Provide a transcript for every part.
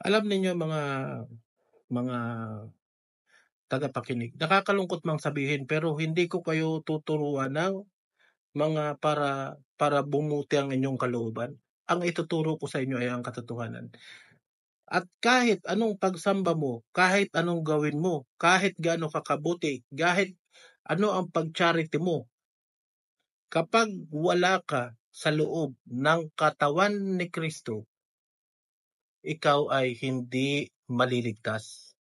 Alam ninyo mga tagapakinig, nakakalungkot mang sabihin pero hindi ko kayo tuturuan ng mga para bumuti ang inyong kalooban. Ang ituturo ko sa inyo ay ang katotohanan. At kahit anong pagsamba mo, kahit anong gawin mo, kahit gaano ka kabuti, kahit ano ang pag-charity mo, kapag wala ka sa loob ng katawan ni Kristo, ikaw ay hindi maliligtas.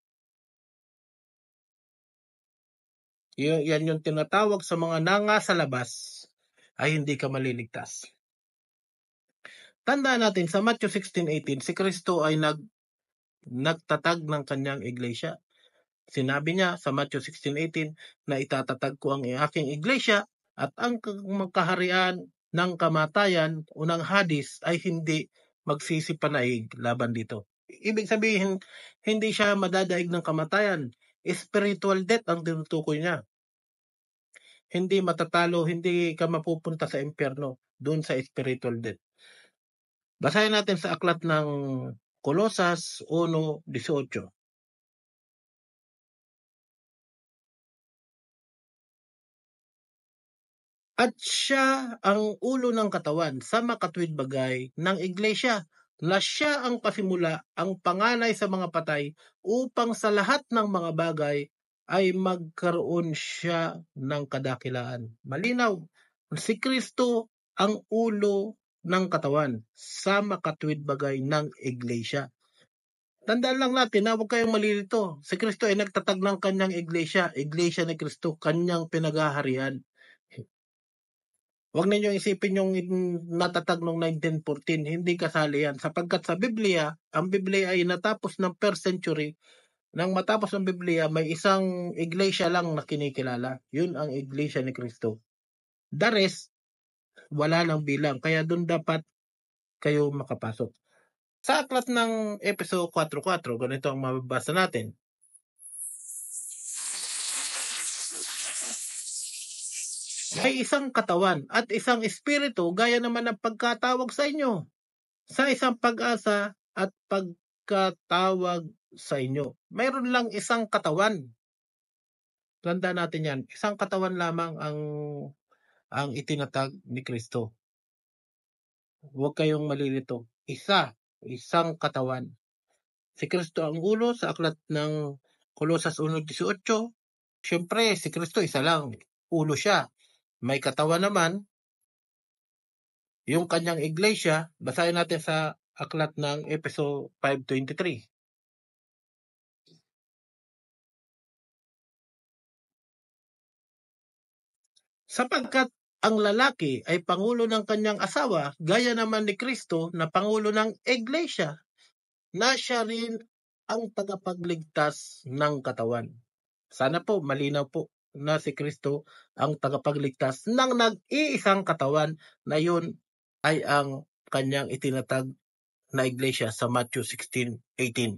Yan yung tinatawag sa mga nanga sa labas ay hindi ka maliligtas. Tandaan natin sa Matthew 16:18, si Kristo ay nagtatag ng kanyang iglesia. Sinabi niya sa Matthew 16:18 na itatatag ko ang aking iglesia at ang kaharian ng kamatayan o ng Hades ay hindi magsisipanaig laban dito. Ibig sabihin, hindi siya madadaig ng kamatayan. Spiritual death ang tinutukoy niya. Hindi matatalo, hindi ka mapupunta sa impyerno doon sa spiritual death. Basahin natin sa aklat ng Kolosas 1:18. At siya ang ulo ng katawan sa makatuwid bagay ng iglesia, na siya ang pasimula, ang panganay sa mga patay, upang sa lahat ng mga bagay ay magkaroon siya ng kadakilaan. Malinaw, si Kristo ang ulo ng katawan sa makatuwid bagay ng iglesia. Tandaan lang natin na huwag kayong malilito. Si Kristo ay nagtatag ng kanyang iglesia ni Kristo, kanyang pinagaharian. Huwag ninyo isipin yung natatag noong 1914, hindi kasali yan. Sapagkat sa Biblia, ang Biblia ay natapos ng 1st century. Nang matapos ang Biblia, may isang iglesia lang na kinikilala. Yun ang iglesia ni Kristo. The rest, wala nang bilang. Kaya doon dapat kayo makapasok. Sa aklat ng Efeso 4:4, ganito ang mababasa natin. May isang katawan at isang espiritu gaya naman ng pagkatawag sa inyo sa isang pag-asa at pagkatawag sa inyo. Mayroon lang isang katawan. Tandaan natin yan. Isang katawan lamang ang itinatag ni Kristo. Huwag kayong malilito. Isang katawan. Si Kristo ang ulo sa aklat ng Kolosas 1:18. Siyempre, si Kristo isa lang. Ulo siya. May katawan naman, yung kanyang iglesia. Basahin natin sa aklat ng Efeso 5:23. Sapagkat ang lalaki ay pangulo ng kanyang asawa, gaya naman ni Kristo na pangulo ng iglesia, na siya rin ang tagapagligtas ng katawan. Sana po malinaw po na si Kristo ang tagapagligtas ng nag-iisang katawan, na yun ay ang kanyang itinatag na iglesia sa Matthew 16:18.